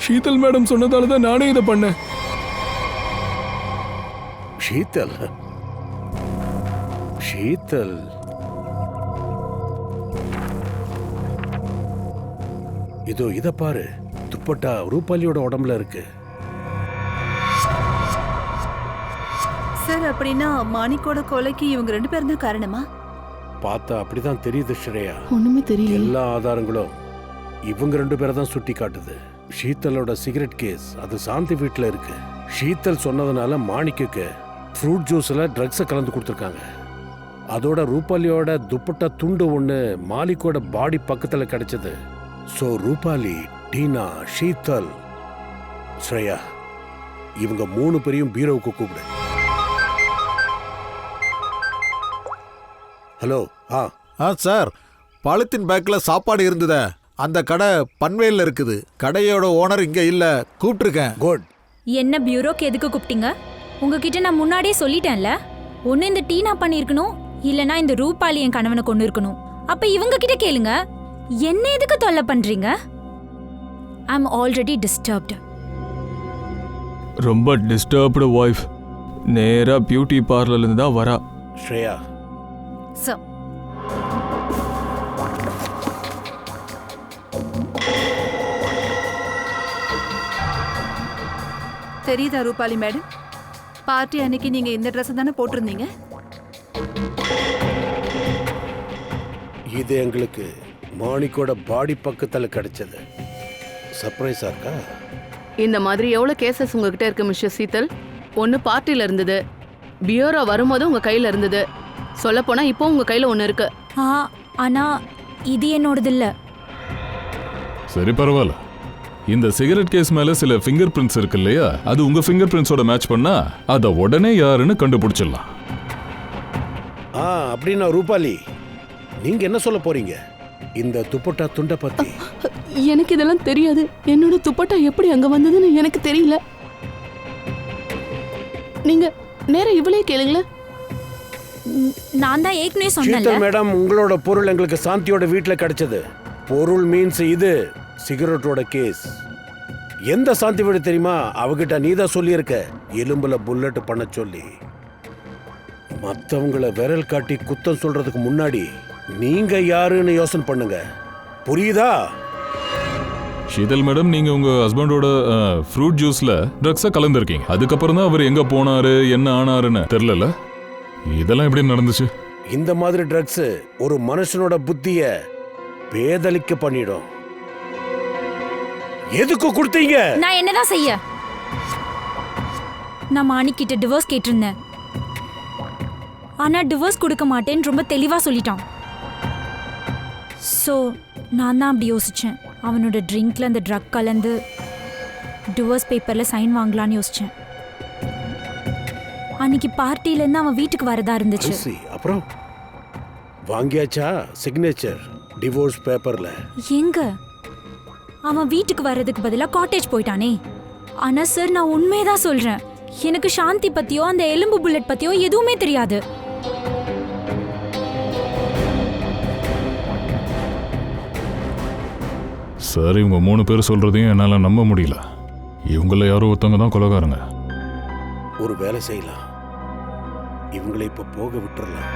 Speaker 7: ஷீதல் மேடம் சொன்னதால தான் நானே இதை பண்ணேன்.
Speaker 9: ஷீதல் இதோ இத பாரு, துப்பட்டா ரூபாலியோட உடம்புல இருக்கு.
Speaker 4: சார், அப்படின்னா மாணிக்கோட கொலைக்கு இவங்க 2 பேரும் தான் காரணமா?
Speaker 9: பார்த்தா அப்படிதான் தெரியுது ஸ்ரேயா.
Speaker 8: ஒண்ணுமே தெரியல.
Speaker 9: எல்லா ஆதாரங்களும் இவங்க 2 பேரை தான் சுட்டி காட்டுது. ஷீதலோட சிகரெட் கேஸ் அது சாந்தி வீட்டில் இருக்கு. ஷீதல் சொன்னதுனால மாணிக்கு ஃப்ரூட் ஜூஸ்ல ட்ரக்ஸை கலந்து கொடுத்துருக்காங்க. அதோட ரூபாலியோட துப்பட்டா துண்டு ஒன்று மாலிக்கோட பாடி பக்கத்தில் கிடைச்சது. ஸோ ரூபாலி, டீனா, ஷீதல் ஸ்ரேயா, இவங்க 3 பேரையும் பீரோவுக்கு கூப்பிடு. ஹலோ.
Speaker 12: சார், பாலித்தீன் பேக்ல சாப்பாடு இருந்தத. அந்த கடை பன்வேல்ல இருக்குது. கடையோட ஓனர் இங்க இல்ல, கூப்பிட்டுருக்கேன்.
Speaker 9: குட்.
Speaker 5: என்ன பியூரோக்கு எதுக்கு கூப்பிட்டீங்க? உங்ககிட்ட நான் முன்னாடியே சொல்லிட்டேன்ல, ஒன்னு இந்த டீனா பண்ணிருக்கணும், இல்லனா இந்த ரூபாலி என் கணவனை கொண்டு இருக்கணும். அப்ப இவங்க கிட்ட கேளுங்க, என்ன எதுக்கு தொல்லை பண்றீங்க? ஐ அம் ஆல்ரெடி டிஸ்டர்ப்டு.
Speaker 1: ரொம்ப டிஸ்டர்ப்டு ஒய்ஃப். நேரா பியூட்டி பார்லர்ல இருந்து தான் வரா.
Speaker 9: ஸ்ரேயா,
Speaker 4: சார், தெரியுதா ரூபாலி மேடம், பார்ட்டி அன்னைக்கு நீங்க இந்த ட்ரெஸ் தானே போட்டிருந்தீங்க?
Speaker 9: இது எங்களுக்கு மாணிக்கோட பாடி பக்கத்துல கிடைச்சது. சர்ப்ரைஸா இருக்கா?
Speaker 8: இந்த மாதிரி எவ்வளவு கேசஸ் உங்ககிட்ட இருக்கு மிஸ்டர் சீதல்? ஒன்னு பார்ட்டில இருந்தது, பியூரோ வரும்போது உங்க கையில இருந்தது, சொல்ல போனா இப்போ உங்க கையில ஒன்னு இருக்கு.
Speaker 5: ஆனா இது என்னோடது இல்ல.
Speaker 10: சரி, பரவாயில்ல. இந்த சிகரெட் கேஸ் மேல சில ஃபிங்கர் பிரிண்ட்ஸ் இருக்கு இல்லையா, அது உங்க ஃபிங்கர் பிரிண்ட்ஸோட மேட்ச் பண்ணா அத உடனே யாருன்னு கண்டுபிடிச்சிடலாம்.
Speaker 9: அப்படின்னா ரூபாலி, நீங்க என்ன சொல்ல போறீங்க இந்த துப்பட்டா துண்டை பத்தி?
Speaker 8: எனக்கு இதெல்லாம் தெரியாது. என்னோட துப்பட்டா எப்படி அங்க வந்ததுன்னு எனக்கு தெரியல. நீங்க நேரா இவளே கேளுங்களேன்.
Speaker 5: நான் தான் ஏற்கனவே சொன்னேன்ல
Speaker 9: மேடம், உங்களோட பொருள் எங்களுக்கு சாந்தியோட வீட்டுல கிடைச்சது. பொருள் மீன்ஸ் இது சிகரெட்டோட கேஸ். எந்த சாந்தி வீடு தெரியுமா? அவகிட்ட நீதான் சொல்லியிருக்க எலும்புல புல்லட் பண்ண சொல்லி. மத்தவங்கள விரல் காட்டி குத்தம் சொல்றதுக்கு முன்னாடி நீங்க யாருன்னு யோசனை பண்ணுங்க, புரியுதா?
Speaker 10: ஷீதல் மேடம், நீங்க உங்க ஹஸ்பண்டோட ஃப்ரூட் ஜூஸ்ல ட்ரக்ஸை கலந்துருக்கீங்க. அதுக்கப்புறம் தான் அவர் எங்க போனாரு என்ன ஆனாருன்னு தெரியல. இதெல்லாம் எப்படி நடந்துச்சு?
Speaker 9: இந்த மாதிரி ட்ரக்ஸ் ஒரு மனுஷனோட புத்திய பேதலிக்க பண்ணிடும். எதுக்கு கொடுத்தீங்க?
Speaker 5: நான் என்னதான் செய்ய? நான் மாணிக்கிட்ட டிவோர்ஸ் கேட்டிருந்தேன். ஆனா டிவோர்ஸ் கொடுக்க மாட்டேன்னு ரொம்ப தெளிவா சொல்லிட்டான். ஸோ நான் தான் அப்படி யோசிச்சேன். அவனோட ட்ரிங்க்ல அந்த ட்ரக் கலந்து டிவோர்ஸ் பேப்பர்ல சைன் வாங்கலான்னு யோசிச்சேன். அன்னைக்கு பார்ட்டிலேருந்து அவன் வீட்டுக்கு வரதா இருந்துச்சு.
Speaker 9: அப்புறம் வாங்கியாச்சா சிக்னேச்சர் டிவோர்ஸ் பேப்பர்ல?
Speaker 5: எங்க, அவன் வீட்டுக்கு வர்றதுக்கு பதிலா காட்டேஜ் போயிட்டானே. ஆனா சார், நான் உண்மையதான் சொல்றேன். எனக்கு சாந்தி பத்தியோ அந்த எலும்பு புல்லட் பத்தியோ எதுவுமே தெரியாது.
Speaker 10: சார், இவங்க 3 பேர் சொல்றதையும் என்னால நம்ப முடியல. இவங்கள யாரோ ஒருத்தவங்க தான் கொலைகாரங்க.
Speaker 9: ஒரு வேலை செய்யலாம், இவங்களை இப்ப போக விட்டுறலாம்.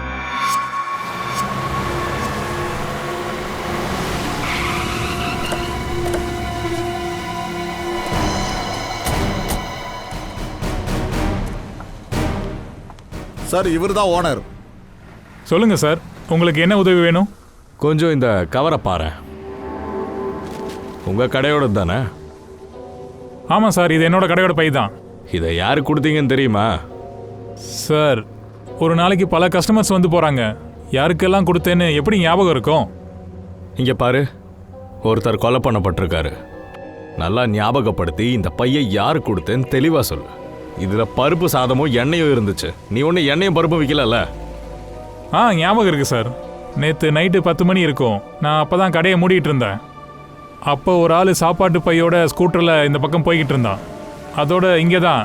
Speaker 12: சார், இவர் தான் ஓனர்.
Speaker 3: சொல்லுங்க சார், உங்களுக்கு என்ன உதவி வேணும்?
Speaker 11: கொஞ்சம் இந்த கவரை பாரு. உங்க கடையோட தானே?
Speaker 3: ஆமாம் சார், இது என்னோட கடையோட பை தான்.
Speaker 11: இதை யாரு கொடுத்தீங்கன்னு தெரியுமா?
Speaker 3: சார், ஒரு நாளைக்கு பல கஸ்டமர்ஸ் வந்து போறாங்க. யாருக்கெல்லாம் கொடுத்தேன்னு எப்படி ஞாபகம் இருக்கும்?
Speaker 11: இங்க பாரு, ஒருத்தர் கொலை பண்ணப்பட்டிருக்காரு. நல்லா ஞாபகப்படுத்தி இந்த பையை யாரு கொடுத்தேன்னு தெளிவா சொல்லு. இதுல பருப்பு சாதமும் எண்ணெயும் இருந்துச்சு. நீ ஒண்ணு எண்ணெயும் பருப்பும் விற்கல?
Speaker 3: ஞாபகம் இருக்கு சார். நேற்று நைட்டு 10 மணி இருக்கும். நான் அப்பதான் கடையை மூடிட்டு இருந்தேன். அப்போ ஒரு ஆள் சாப்பாட்டு பையோட ஸ்கூட்டரில் இந்த பக்கம் போய்கிட்டு இருந்தான். அதோட இங்கே தான்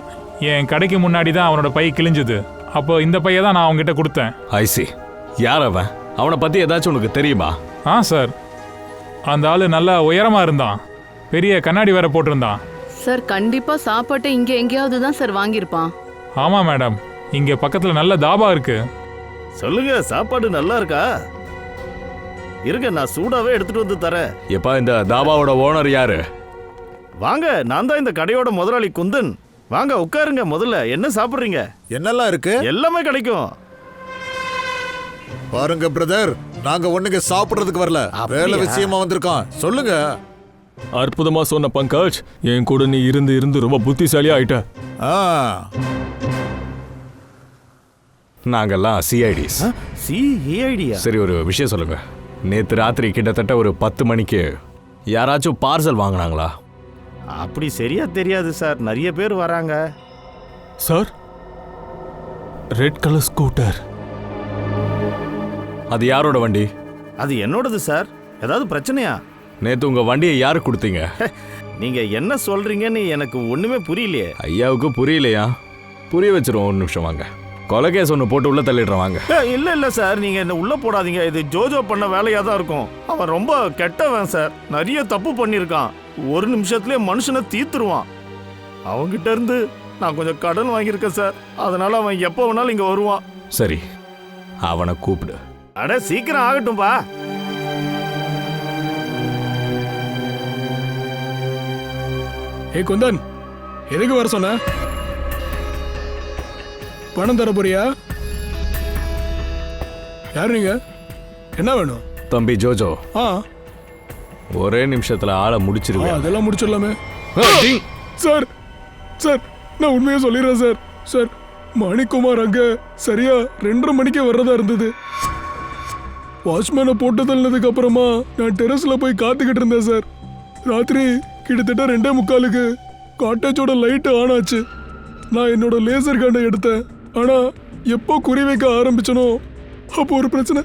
Speaker 3: என் கடைக்கு முன்னாடி தான் அவனோட பை கிழிஞ்சுது. அப்போ இந்த பையை தான் நான் அவங்ககிட்ட கொடுத்தேன்.
Speaker 11: ஐசி, யார் அவன்? அவனை பற்றி ஏதாச்சும் உனக்கு தெரியுமா?
Speaker 3: சார், அந்த ஆள் நல்லா உயரமாக இருந்தான். பெரிய கண்ணாடி வேற போட்டிருந்தான்.
Speaker 8: சார், கண்டிப்பா சாப்பாட்டை இங்க எங்கேயாவது தான் சார் வாங்கியிருப்பான்.
Speaker 3: ஆமாம் மேடம், இங்கே பக்கத்தில் நல்ல தாபா இருக்கு.
Speaker 6: சொல்லுங்க, சாப்பாடு நல்லா இருக்கா? இருங்க, நான் சூடாவே எடுத்துட்டு வந்து தரேன்.
Speaker 11: எப்பா, இந்த தாபாவோட ஓனர் யாரு?
Speaker 6: வாங்க, நான் தான் இந்த கடையோட முதலாளி குந்தன். வாங்க உட்காருங்க. முதல்ல என்ன சாப்பிடுறீங்க?
Speaker 12: என்னெல்லாம் இருக்கு?
Speaker 6: எல்லாமே கிடைக்கும்.
Speaker 12: பாருங்க பிரதர், நாங்க ஒண்ணுங்க சாப்பிடுறதுக்கு வரல, வேலை விஷயமா வந்திருக்கோம். சொல்லுங்க.
Speaker 1: அற்புதமா சொன்ன பங்கஜ். என் கூட நீ இருந்து இருந்து ரொம்ப புத்திசாலியா ஆயிட்ட.
Speaker 11: நாங்கெல்லாம் சிஐடிஸ்.
Speaker 6: சிஐடியா?
Speaker 11: சரி, ஒரு விஷயம் சொல்லுங்க. நேற்று ராத்திரி கிட்டத்தட்ட ஒரு 10 மணிக்கு யாராச்சும் பார்சல் வாங்கினாங்களா?
Speaker 6: அப்படி சரியா தெரியாது சார், நிறைய பேர் வராங்க.
Speaker 1: Sir, red colour scooter.
Speaker 11: அது யாரோட வண்டி?
Speaker 6: அது என்னோடது சார். ஏதாவது பிரச்சனையா?
Speaker 11: நேத்து உங்க வண்டியை யாரு கொடுத்தீங்க?
Speaker 6: நீங்க என்ன சொல்றீங்கன்னு எனக்கு ஒண்ணுமே புரியலையே.
Speaker 11: ஐயாவுக்கு புரியலையா? புரிய வச்சிருவோம், ஒரு நிமிஷம் வாங்க. கொலைகேஸ் ஒன்று போட்டு உள்ள தள்ளிடுறேன் வாங்க.
Speaker 6: இல்ல சார், நீங்க என்ன உள்ள போடாதீங்க. இது ஜோஜோ பண்ண வேலையா தான் இருக்கும். அவன் ரொம்ப கெட்டவன் சார், நிறைய தப்பு பண்ணியிருக்கான். ஒரு நிமிஷத்துலயே மனுஷனை தீத்துருவான். அவங்கிட்ட இருந்து நான் கொஞ்சம் கடன் வாங்கியிருக்கேன் சார், அதனால அவன் எப்போ வேணாலும் இங்க வருவான்.
Speaker 11: சரி, அவனை கூப்பிடு.
Speaker 6: அட சீக்கிரம் ஆகட்டும்பா.
Speaker 7: ஏய் குந்தன், எதுக்கு வர சொன்ன? பணம் தர போறியா? யார் நீங்க? என்ன வேணும்?
Speaker 11: தம்பி ஜோஜோ,
Speaker 7: ஆ,
Speaker 11: ஒரே நிமிஷத்துல ஆளை முடிச்சிருவேன்.
Speaker 7: அதெல்லாம் முடிச்சிடலாமே. சார் சார், நான் உண்மையை சொல்லிடுறேன் சார். சார், மணிக்குமார் அங்க சரியா 2:30 மணிக்கே வர்றதா இருந்தது. வாட்ச்மேனை போட்டு தள்ளினதுக்கு அப்புறமா நான் டெரஸ்ல போய் காத்துக்கிட்டு இருந்தேன் சார். ராத்திரி கிட்டத்தட்ட 2:45க்கு காட்டேஜோட லைட் ஆன் ஆச்சு. நான் என்னோட லேசர் கண்ணை எடுத்தேன். ஆனா எப்போ குறி வைக்க ஆரம்பிச்சனோ அப்போ ஒரு பிரச்சனை.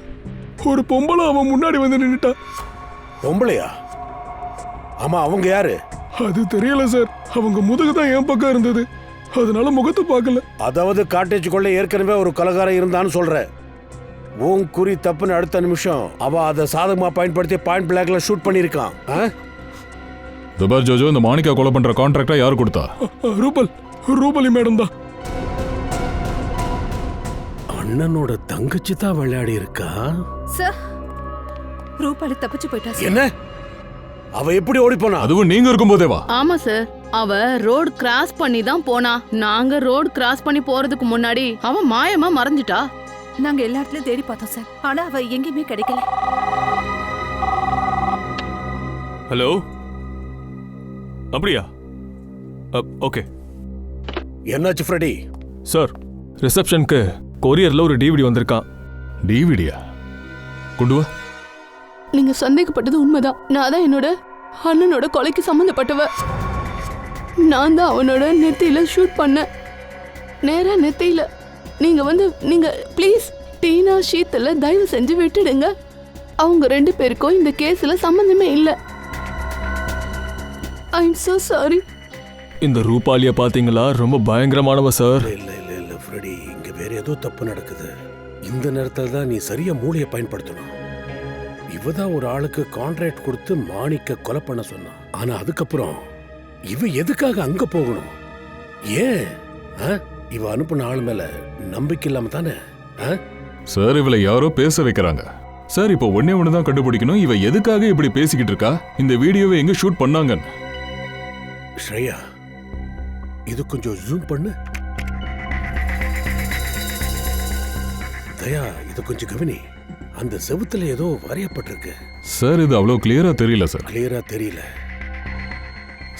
Speaker 7: ஒரு பொம்பளை அவன் முன்னாடி வந்து நின்னுட்டா.
Speaker 9: பொம்பளையா? ஆமா, அவங்க யாரு?
Speaker 7: அது தெரியல சார். அவங்க முதுகு தான் என் பக்கம் இருந்தது, அதனால முகத்தை பார்க்கல.
Speaker 9: அதாவது காட்டேஜுக்குள்ள ஏற்கனவே ஒரு கொலைகாரன் இருந்தான்னு சொல்ற. உன் குறி தப்புன்னு அடுத்த நிமிஷம் அவ அதை சாதகமா பயன்படுத்தி பாயிண்ட் பிளாக்ல ஷூட் பண்ணிருக்கான்.
Speaker 10: துபார் ஜோஜோ, இந்த மாணிக்கா கொலை பண்ற கான்ட்ராக்டா யார் கொடுத்தா?
Speaker 7: ரூபலி மேடம் தான்.
Speaker 9: அண்ணனோட தங்கச்சி தான் விளையாடி இருக்கா.
Speaker 4: சார், ரூபாலி தப்பிச்சு போயிட்டா சார்.
Speaker 9: என்ன? அவ எப்படி ஓடி போனா?
Speaker 10: அதுவும் நீங்க இருக்கும் போதேவா?
Speaker 8: ஆமா சார், அவ ரோடு கிராஸ் பண்ணி தான் போனா. நாங்க ரோடு கிராஸ் பண்ணி போறதுக்கு முன்னாடி அவ மாயமா மறைஞ்சிட்டா.
Speaker 4: நாங்க எல்லா இடத்துலயும் தேடி பார்த்தோம் சார், ஆனா அவ எங்கேயுமே கிடைக்கல.
Speaker 1: ஹலோ, அப்படியா? ஓகே.
Speaker 9: என்னாச்சு ஃப்ரெடி?
Speaker 1: சார், ரிசப்ஷனுக்கு கொரியர்ல ஒரு டிவிடி வந்திருக்கான்.
Speaker 10: டிவிடியா? கொண்டு வா.
Speaker 8: நீங்க சந்தேகப்பட்டது உண்மைதான். நான் தான் என்னோட அண்ணனோட கொலைக்கு சம்மந்தப்பட்டவ. நான் தான் அவனோட நெத்தியில ஷூட் பண்ணேன், நேரா நெத்தியில. நீங்க ப்ளீஸ் டீனா ஷீத்தல தயவு செஞ்சு விட்டுடுங்க. அவங்க 2 பேருக்கும் இந்த கேஸ்ல சம்பந்தமே இல்லை. ஐ அம் so sorry.
Speaker 1: இந்த ரூபாலிய பாத்தீங்களா? ரொம்ப பயங்கரமானவ சார்.
Speaker 9: இல்ல ஃப்ரெடி, இங்க வேற ஏதோ தப்பு நடக்குது. இந்த நேரத்துல தான் நீ சரியா மூளையை பயன்படுத்தணும். இவதான் ஒரு ஆளுக்கு கான்ட்ராக்ட் கொடுத்து மாணிக்க கொலை பண்ண சொன்னான். ஆனா அதுக்கப்புறம் இவ எதுக்காக அங்க போகணும்? ஏன்? இவ அனுப்புன ஆள் மேல நம்பிக்கை இல்லாம தானே?
Speaker 10: சார், இவளை யாரோ பேச வைக்கிறாங்க. சார், இப்போ ஒன்னே ஒண்ணுதான் கண்டுபிடிக்கணும். இவ எதுக்காக இப்படி பேசிக்கிட்டு இருக்கா? இந்த வீடியோவை எங்க ஷூட் பண்ணாங்க?
Speaker 9: ஸ்ரேயா, இது கொஞ்சம் ஜூம் பண்ணு. தயா, இது கொஞ்சம் கவனி. அந்த செவுத்துல ஏதோ வரையப்பட்டிருக்கு.
Speaker 10: சார், இது அவ்வளோ கிளியரா தெரியல சார்.
Speaker 9: கிளியரா தெரியல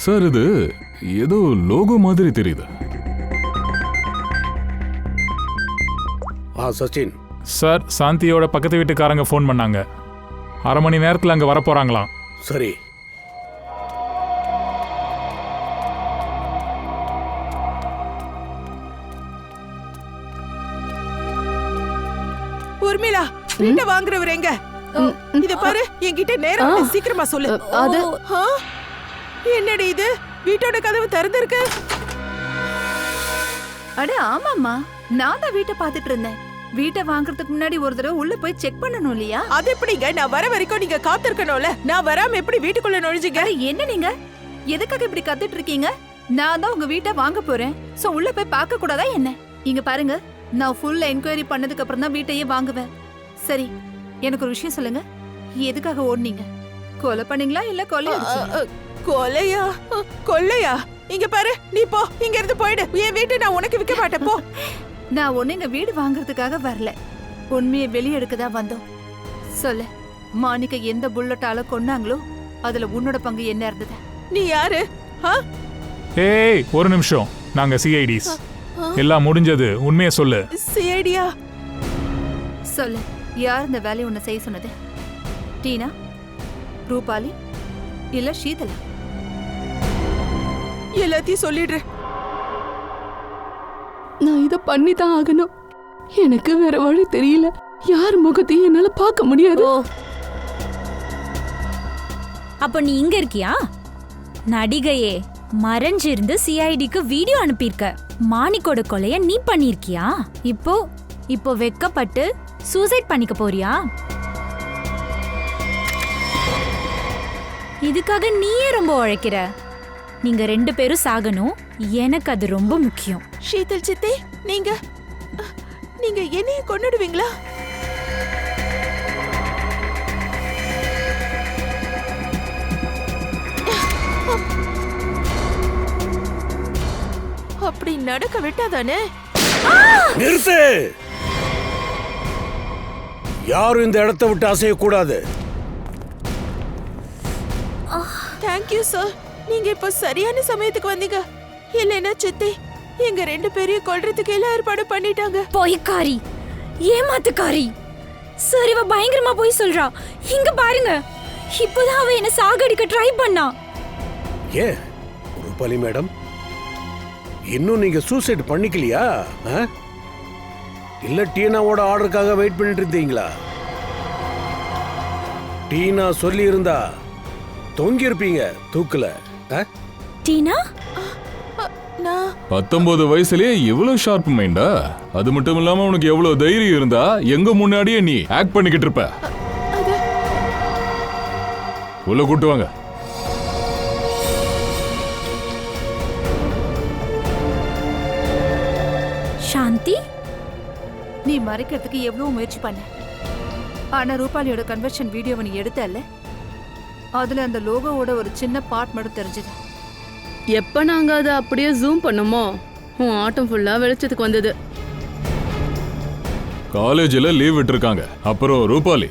Speaker 10: சார், இது ஏதோ லோகோ மாதிரி தெரியுது.
Speaker 9: சச்சின்
Speaker 3: சார், சாந்தியோட பக்கத்து வீட்டுக்காரங்க ஃபோன் பண்ணாங்க. 1/2 மணி நேரத்தில் அங்கே வரப்போறாங்களாம்.
Speaker 9: சரி.
Speaker 2: உர்மிளா, வீட்டை வாங்குறவர் எங்க? இத பாரு, என்கிட்ட நேரா சீக்கிரமா சொல்லு.
Speaker 8: அது
Speaker 2: என்னடி இது? வீட்டோட கதவு திறந்திருக்கு.
Speaker 4: அட ஆமாம்மா, நான் தான் வீட்டை பார்த்துட்டு இருந்தேன். வீட்டை வாங்குறதுக்கு முன்னாடி ஒரு தடவை உள்ள போய் செக் பண்ணணும் இல்லையா?
Speaker 2: அது எப்படிங்க? நான் வர வரைக்கும் நீங்க காத்திருக்கணும்ல. நான் வராம எப்படி வீட்டுக்குள்ள நுழைஞ்சீங்க?
Speaker 4: என்ன நீங்க எதுக்காக இப்படி கத்திட்டு இருக்கீங்க? நான் தான் உங்க வீட்டை வாங்க போறேன். சோ உள்ள போய் பார்க்க கூடாதா என்ன? இங்க பாருங்க, நான் ஃபுல் என்கொயரி பண்ணதுக்கு அப்புறம் தான் வீட்டையே வாங்குவேன். சரி, எனக்கு ஒரு விஷயம் சொல்லுங்க. எதுக்காக ஓடுனீங்க? கொலை பண்ணீங்களா இல்ல கொலை அடிச்சீங்களா?
Speaker 2: கொலையா? கொள்ளையா? இங்க பாரு, நீ போ, இங்க இருந்து போயிடு. என் வீட்டை நான் உனக்கு விற்க மாட்டேன், போ.
Speaker 4: நான் ஒண்ணு இங்க வீடு வாங்குறதுக்காக வரல, உண்மையை வெளியே எடுக்கதான் வந்தோம். சொல்லு, மாணிக்க எந்த புல்லட்டால கொன்னாங்களோ அதுல உன்னோட பங்கு என்ன இருந்தது?
Speaker 2: நீ யாரு?
Speaker 3: ஏய், ஒரு நிமிஷம். நாங்க சிஐடிஸ். எல்லாம் முடிஞ்சது, உண்மையை சொல்லு.
Speaker 2: சிஐடியா?
Speaker 4: சொல்லு, யார் இந்த வேலையை உன்னை செய்ய சொன்னது? டீனா, ரூபாலி இல்ல ஷீதலா?
Speaker 2: எல்லாத்தையும் சொல்லிடுறேன்.
Speaker 8: நான் இதை பண்ணி தான் ஆகணும். எனக்கு வேற வழி தெரியல. யார் முகத்தையும் என்னால பார்க்க முடியாது.
Speaker 5: அப்ப நீ இங்க இருக்கியா? நடிகையே, மறைஞ்சிருந்து சிஐடிக்கு வீடியோ அனுப்பியிருக்க. மாணிக்கோட கொலைய நீ பண்ணிருக்கியா? இப்போ வெக்கப்பட்டு சூசைட் பண்ணிக்க போறியா? இதுக்காக நீயே ரொம்ப உழைக்கிற. நீங்க 2 பேரும் சாகணும். எனக்கு அது ரொம்ப முக்கியம்.
Speaker 2: ஷீதல் சித்தி, நீங்க என்னைய கொன்னுடுவீங்களா? அப்படி நடக்க விட்டாதானே?
Speaker 9: நிறுத்து! யாரும் இந்த இடத்தை விட்டு அசையக்கூடாது.
Speaker 2: Thank you sir. நீங்க இப்ப சரியான சமயத்துக்கு வந்தீங்க. இல்லைன்னா சித்தி எங்க 2 பேரையும் கொல்றதுக்கு எல்லாம் ஏற்பாடு பண்ணிட்டாங்க.
Speaker 5: பொய்க்காரி, ஏமாத்துக்காரி. சார், இவ பயங்கரமா போய் சொல்றா. இங்க பாருங்க, இப்போதான் அவ என்ன சாகடிக்க ட்ரை பண்ணா.
Speaker 9: ஏ ரூபாலி மேடம், இன்னும் நீங்க சூசைட் பண்ணிக்கலையா? இல்ல டீனாவோட ஆர்டருக்காக வெயிட் பண்ணிட்டு இருந்தீங்களா? டீனா சொல்லி இருந்தா தொங்கி இருப்பீங்க தூக்குல.
Speaker 5: டீனா?
Speaker 10: 19 வயசுலயே இவ்வளவு ஷார்ப் மைண்டா? அது மட்டும் இல்லாம உனக்கு எவ்வளவு தைரியம் இருந்தா எங்க முன்னாடியே நீ ஆக்ட் பண்ணிக்கிட்டு இருப்ப. உள்ள கூட்டு வாங்க.
Speaker 5: சாந்தி,
Speaker 4: நீ மறைக்கிறதுக்கு எவ்வளவு முயற்சி பண்ண. ஆனா ரூபாலியோட கன்வர்ஷன் வீடியோவை நீ எடுத்தல்ல, அதுல அந்த லோகோவோட ஒரு சின்ன பார்ட் மட்டும் தெரிஞ்சது.
Speaker 8: எப்ப நாங்க அதை அப்படியே ஜூம் பண்ணோமோ, உன் ஆட்டம் ஃபுல்லா வெளிச்சத்துக்கு வந்தது.
Speaker 10: காலேஜ்ல லீவ் விட்டுருக்காங்க. அப்புறம் ரூபாலி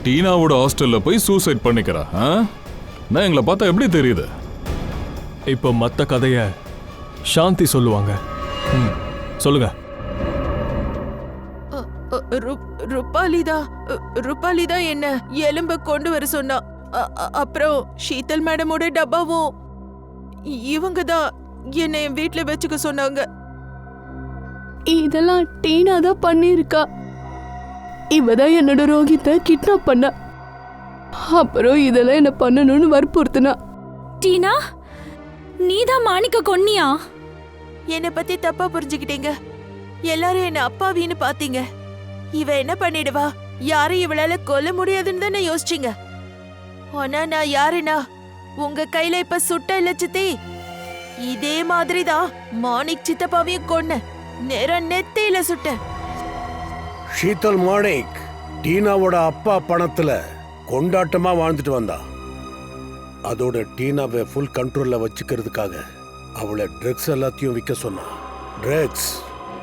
Speaker 10: டீனாவோட ஹாஸ்டல்ல போய் சூசைட் பண்ணிக்கிறா. நான் எங்களை பார்த்தா எப்படி தெரியுது?
Speaker 1: இப்போ மத்த கதைய சாந்தி சொல்லுவாங்க. சொல்லுங்க.
Speaker 2: ருபாலிதா என்ன எலும்ப கொண்டு வர சொன்னா. அப்புறம் ஷீதல் மேடமோட டப்பாவும் இவங்க தான் என்னை என் வீட்டுல வச்சுக்க சொன்னாங்க.
Speaker 8: இதெல்லாம் டீனா தான் பண்ணிருக்கா. இவதான் என்னோட ரோஹித்தை கிட்னாப் பண்ண. அப்புறம் இதெல்லாம் என்ன பண்ணணும்னு வற்புறுத்தினா.
Speaker 5: டீனா, நீதான் மாணிக்க கொன்னியா?
Speaker 2: என்னை பத்தி தப்பா புரிஞ்சுக்கிட்டீங்க. எல்லாரும் என்ன அப்பாவின்னு பாத்தீங்க. இவ என்ன பண்ணிடுவா, யாரும் இவளால கொல்ல முடியாதுன்னு தானே யோசிச்சீங்க. ஆனா நான் யாருன்னா உங்க கையில இப்ப சுட்ட இல்ல சித்தி. இதே மாதிரிதான் மாணிக் சித்தப்பாவையும் கொன்ன. நேரம் நெத்தியில சுட்ட.
Speaker 9: ஷீதல் மாணிக் டீனாவோட அப்பா பணத்துல கொண்டாட்டமா வாழ்ந்துட்டு வந்தா. அதோட டீனாவை ஃபுல் கண்ட்ரோல்ல வச்சுக்கிறதுக்காக அவளை ட்ரக்ஸ் எல்லாத்தையும் விற்க சொன்னா. ட்ரக்ஸ்.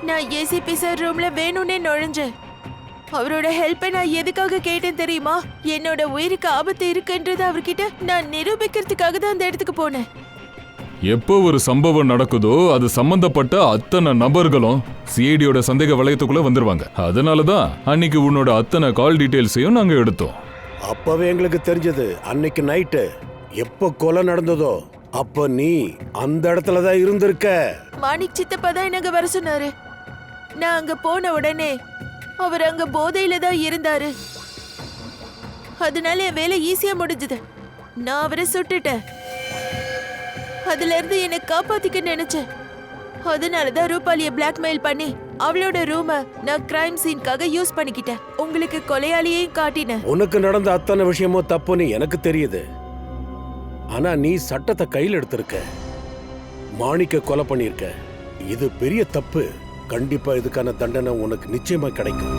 Speaker 2: நான் ஏசிபி சார் ரூம்ல வேணும்னே நுழைஞ்சேன். அவரோட ஹெல்ப்பை நான் எதுக்காக கேட்டேன் தெரியுமா? என்னோட உயிருக்கு ஆபத்து இருக்குன்றது அவர்கிட்ட நான் நிரூபிக்கிறதுக்காக தான் அந்த இடத்துக்கு போனேன்.
Speaker 10: எப்போ ஒரு சம்பவம் நடக்குதோ அது சம்பந்தப்பட்ட அத்தனை நபர்களும் சிஐடியோட சந்தேக வளையத்துக்குள்ள வந்துருவாங்க. அதனாலதான் அன்னைக்கு உன்னோட அத்தனை கால் டீடைல்ஸையும் நாங்க எடுத்தோம்.
Speaker 9: அப்பவே எங்களுக்கு தெரிஞ்சது, அன்னைக்கு நைட்டு எப்ப கொலை நடந்ததோ அப்ப நீ அந்த இடத்துல தான் இருந்திருக்க.
Speaker 2: மாணிக் சித்தப்பா தான் எனக்கு வர சொன்னாரு. நான் அங்க போன உடனே அவர் அங்க போதையில தான் இருந்தாரு. அதனால என் வேலை ஈஸியா முடிஞ்சது. நான் அவரை சுட்டுட்டேன். அதுல இருந்து என்னை காப்பாத்திக்க நினைச்சேன். அதனாலதான் ரூபாலிய பிளாக்மெயில் பண்ணி அவளோட ரூம நான் கிரைம் சீன்காக யூஸ் பண்ணிக்கிட்டேன். உங்களுக்கு கொலையாளியையும் காட்டினேன்.
Speaker 9: உனக்கு நடந்த அத்தனை விஷயமும் தப்புன்னு எனக்கு தெரியுது. ஆனா நீ சட்டத்தை கையில் எடுத்திருக்க. மாணிக்க கொலை பண்ணிருக்க. இது பெரிய தப்பு. கண்டிப்பா இதுக்கான தண்டனை உனக்கு நிச்சயமா கிடைக்கும்.